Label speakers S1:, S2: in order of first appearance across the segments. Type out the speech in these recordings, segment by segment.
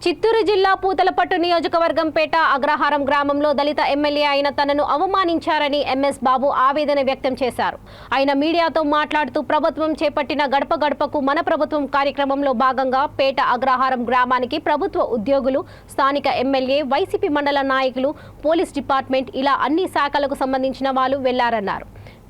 S1: చిత్తూరు జిల్లా పూతలపట్టు నియోజకవర్గం పేట అగ్రహారం గ్రామంలో దళిత ఎమ్మెల్యే అయిన తనను అవమానించారని ఎంఎస్ బాబు ఆవేదన వ్యక్తం చేశారు. ఆయన మీడియాతో మాట్లాడుతూ ప్రభుత్వం చేపట్టిన గడప గడపకు మన ప్రభుత్వం కార్యక్రమంలో భాగంగా పేట అగ్రహారం గ్రామానికి ప్రభుత్వ ఉద్యోగులు, స్థానిక ఎమ్మెల్యే, వైసీపీ మండల నాయకులు, పోలీస్ డిపార్ట్మెంట్ ఇలా అన్ని శాఖలకు సంబంధించిన వాళ్ళు వెళ్లారన్నారు.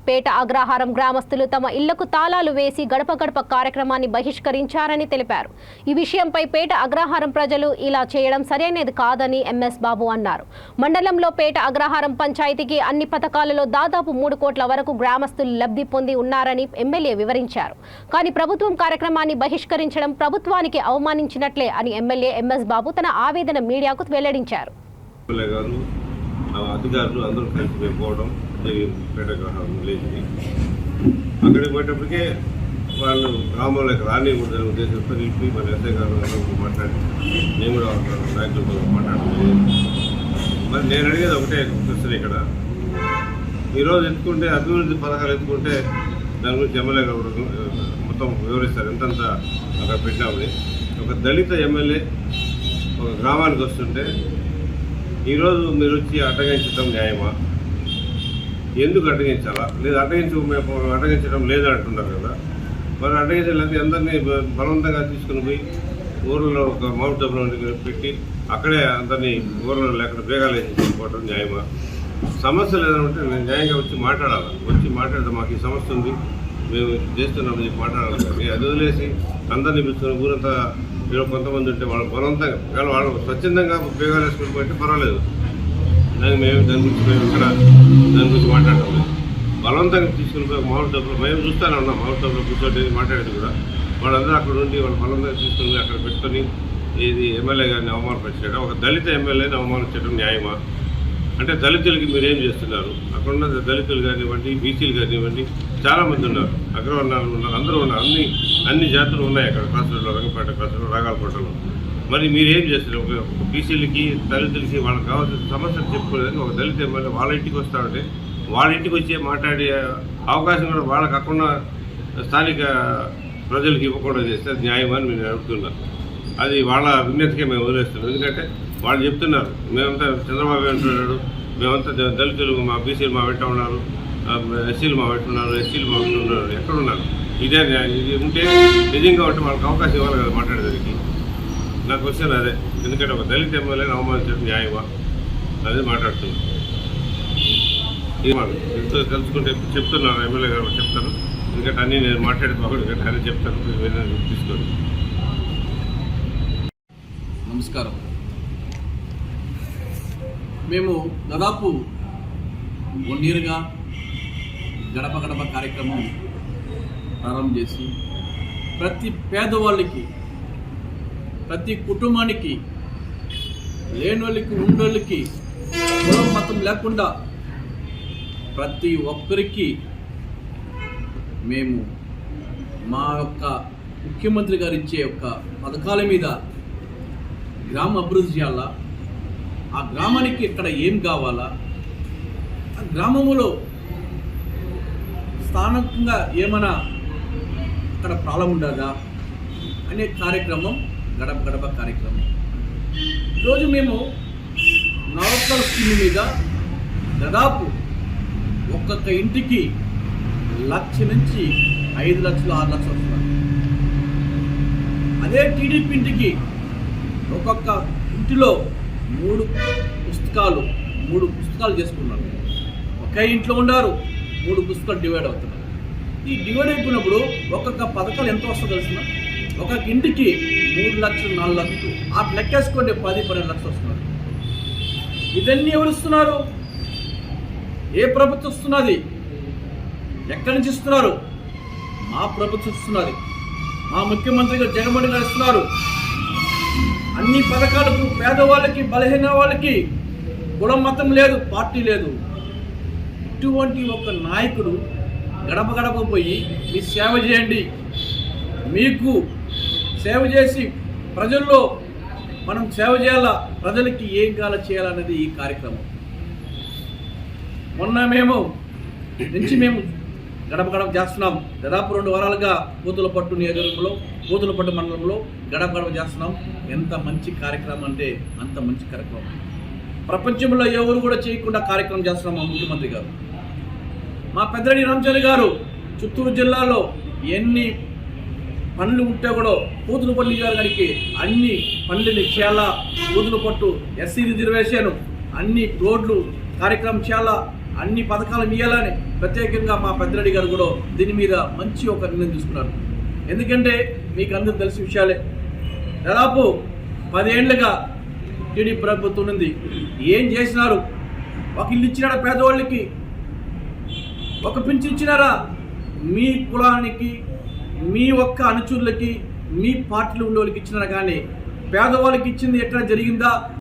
S1: పేట అగ్రహారం గ్రామస్తులు తమ ఇళ్లకు తాళాలు వేసి గడప గడప కార్యక్రమాన్ని బహిష్కరించారని తెలిపారు. ఈ విషయంపై పేట అగ్రహారం ప్రజలు ఇలా చేయడం సరైనది కాదని ఎంఎస్ బాబు అన్నారు. మండలంలో పేట అగ్రహారం పంచాయతీకి అన్ని పథకాలలో దాదాపు 3 కోట్ల వరకు గ్రామస్తులు లబ్ధి పొంది ఉన్నారని ఎమ్మెల్యే వివరించారు. కానీ ప్రభుత్వం కార్యక్రమాన్ని బహిష్కరించడం ప్రభుత్వానికి అవమానించినట్లే అని ఎమ్మెల్యే ఎంఎస్ బాబు తన ఆవేదన మీడియాకు వెల్లడించారు.
S2: అధికారులు అందరూ కలిసి వెళ్ళిపోవడం పేట విలేజ్కి అక్కడికి పోయేటప్పటికే వాళ్ళు గ్రామంలోకి రానివ్వకూడదని ఉద్దేశంతో నిలిపి మన ఎస్ఐ గారు అందరూ మాట్లాడి నేను కూడా నాయకులతో మాట్లాడలేదు. మరి నేను అడిగేది ఒకటే క్వశ్చన్, ఇక్కడ ఈరోజు ఎత్తుకుంటే అభివృద్ధి పథకాలు ఎత్తుకుంటే దాని గురించి ఎమ్మెల్యే గారు మొత్తం వివరిస్తారు ఎంతంత అక్కడ పెట్టామని. ఒక దళిత ఎమ్మెల్యే ఒక గ్రామానికి వస్తుంటే ఈరోజు మీరు వచ్చి అడ్డగించడం న్యాయమా? ఎందుకు అడ్డగించాలా? లేదు అడ్డగించడం లేదు అంటున్నారు కదా. మరి అడ్డగించలేదు అందరినీ బలవంతంగా తీసుకుని పోయి ఊర్లో ఒక మౌట్ డబ్బులు పెట్టి అక్కడే అందరినీ ఊర్లో లేకుండా బేగాలు వేసి తీసుకోవడం న్యాయమా? సమస్యలు ఏదైనా ఉంటే నేను న్యాయంగా వచ్చి మాట్లాడాలి. వచ్చి మాట్లాడితే మాకు ఈ సమస్య ఉంది, మేము చేస్తున్నాం చెప్పి మాట్లాడాలి. కానీ అది వదిలేసి అందరినీ పిలుచుకుని ఊరంతా కొంతమంది ఉంటే వాళ్ళు బలవంతంగా వాళ్ళు స్వచ్ఛందంగా బేగాలు వేసుకుని పోతే పర్వాలేదు. దాని గురించి మాట్లాడటం లేదు. బలవంతంగా తీసుకుని పోయి మామూలు డబ్బులు మేము చూస్తూనే ఉన్నాం. మామూలు డబ్బులు కూర్చోటి మాట్లాడేది కూడా వాళ్ళందరూ అక్కడ ఉండి వాళ్ళు బలవంతంగా తీసుకుని అక్కడ పెట్టుకొని ఇది ఎమ్మెల్యే గారిని అవమానపరిచడం, ఒక దళిత ఎమ్మెల్యేని అవమానించడం న్యాయమా? అంటే దళితులకి మీరేం చేస్తున్నారు? అక్కడ ఉన్న దళితులు కానివ్వండి, బీసీలు కానివ్వండి, చాలామంది ఉన్నారు, అగ్రవర్ణాలు ఉన్నారు, అందరూ ఉన్నారు, అన్ని జాతులు ఉన్నాయి అక్కడ కాసులో, రంగపేట కాసులో, రాగాలకోటలో. మరి మీరేం చేస్తారు? ఒక బీసీలకి, దళితులకి వాళ్ళకి కావాల్సిన సమస్యలు చెప్పుకోలేదని ఒక దళిత ఎమ్మెల్యే వాళ్ళ ఇంటికి వస్తామంటే వాళ్ళ ఇంటికి వచ్చి మాట్లాడే అవకాశం కూడా వాళ్ళకి కాకుండా స్థానిక ప్రజలకు ఇవ్వకుండా చేస్తే అది న్యాయమని నేను అడుగుతున్నాను. అది వాళ్ళ విజ్ఞతకే మేము వదిలేస్తున్నాం. ఎందుకంటే వాళ్ళు చెప్తున్నారు మేమంతా చంద్రబాబు అంటున్నాడు, మేమంతా దళితులు మా బీసీలు మా వెంట ఉన్నారు, ఎస్సీలు మా వెంట ఉన్నారు, ఎస్సీలు మా వెంట ఉన్నారు. ఎక్కడున్నారు? ఇదే ఇది ఉంటే నిజంగా ఉంటే వాళ్ళకి అవకాశం ఇవ్వాలి కదా మాట్లాడేదానికి. నా క్వశ్చన్ అదే. ఎందుకంటే ఒక దళిత ఎమ్మెల్యేని అవమానించడం న్యాయమా? అదే మాట్లాడుతున్నాను. ఎంతో తెలుసుకుంటే చెప్తున్నాను, ఎమ్మెల్యే గారు చెప్తాను. ఎందుకంటే అన్నీ నేను మాట్లాడిపోకూడదు, అన్నీ చెప్తాను, తీసుకోండి.
S3: నమస్కారం. మేము దాదాపు 1 ఇయర్గా గడప గడప కార్యక్రమం ప్రారంభం చేసి ప్రతి పేదవాళ్ళకి, ప్రతి కుటుంబానికి, లేనోళ్ళకి, ఉండోళ్ళకి, కులం మతం లేకుండా ప్రతి ఒక్కరికి మేము మా యొక్క ముఖ్యమంత్రి గారు ఇచ్చే యొక్క పథకాల మీద గ్రామ అభివృద్ధి చేయాలా, ఆ గ్రామానికి ఇక్కడ ఏం కావాలా, ఆ గ్రామంలో స్థానికంగా ఏమైనా ఇక్కడ ప్రాబ్లం ఉండదా అనే కార్యక్రమం గడప గడప కార్యక్రమం. ఈరోజు మేము నవరత్నాల స్కీమ్ మీద దాదాపు ఒక్కొక్క ఇంటికి 1 లక్ష నుంచి 5 లక్షలు 6 లక్షలు వస్తున్నారు. అదే టీడీపీ ఇంటికి ఒక్కొక్క ఇంటిలో 3 పుస్తకాలు చేసుకున్నారు. ఒకే ఇంట్లో ఉన్నారు, 3 పుస్తకాలు డివైడ్ అవుతున్నారు. ఈ డివైడ్ అయిపోయినప్పుడు ఒక్కొక్క పథకాలు ఎంత వస్తుందో తెలిసిన ఒక్కొక్క ఇంటికి 3 లక్షలు 4 లక్షలు ఆ లెక్కేసుకోండి, 10-12 లక్షలు వస్తున్నారు. ఇవన్నీ ఎవరు ఇస్తున్నారు? ఏ ప్రభుత్వం ఇస్తున్నది? ఎక్కడి నుంచి ఇస్తున్నారు? మా ప్రభుత్వం ఇస్తున్నది. మా ముఖ్యమంత్రి గారు జగన్మోహన్ గారు ఇస్తున్నారు. అన్ని పథకాలకు పేదవాళ్ళకి, బలహీన వాళ్ళకి కులం మతం లేదు, పార్టీ లేదు. ఇటువంటి ఒక నాయకుడు గడప గడప పోయి మీ సేవ చేయండి, మీకు సేవ చేసి ప్రజల్లో మనం సేవ చేయాలా, ప్రజలకి ఏం కావాలో చేయాలనేది ఈ కార్యక్రమం. మొన్న మేము గడప గడప చేస్తున్నాం. దాదాపు 2 వారాలుగా పూతలపట్టు నియోజకవర్గంలో, పూతలపట్టు మండలంలో గడప గడప చేస్తున్నాం. ఎంత మంచి కార్యక్రమం అంటే అంత మంచి కార్యక్రమం. ప్రపంచంలో ఎవరు కూడా చేయకుండా కార్యక్రమం చేస్తున్నాం మా ముఖ్యమంత్రి గారు. మా పెద్దిరెడ్డి రామచంద్ర గారు చిత్తూరు జిల్లాలో ఎన్ని పనులు ఉంటే కూడా పూతులపల్లి గారికి అన్ని పనులని చేయాలా, పూతులపట్టు ఎస్సీ రిజర్వేషన్, అన్ని రోడ్లు కార్యక్రమం చేయాలా, అన్ని పథకాలు ఇవ్వాలని ప్రత్యేకంగా మా పెద్దిరెడ్డి గారు కూడా దీని మీద మంచి ఒక నిర్ణయం తీసుకున్నారు. ఎందుకంటే మీకు అందరూ తెలిసిన విషయాలే, దాదాపు 10 ఏళ్లుగా టీడీపీ ప్రభుత్వం ఉంది. ఏం చేసినారు? ఒక ఇల్లు ఇచ్చినారా పేదవాళ్ళకి? ఒక పింఛన్ ఇచ్చినారా? మీ కులానికి, మీ ఒక్క అనుచరులకి, మీ పార్టీలో ఉన్న వాళ్ళకి ఇచ్చినారా? కానీ పేదవాళ్ళకి ఇచ్చింది ఎక్కడ జరిగిందా?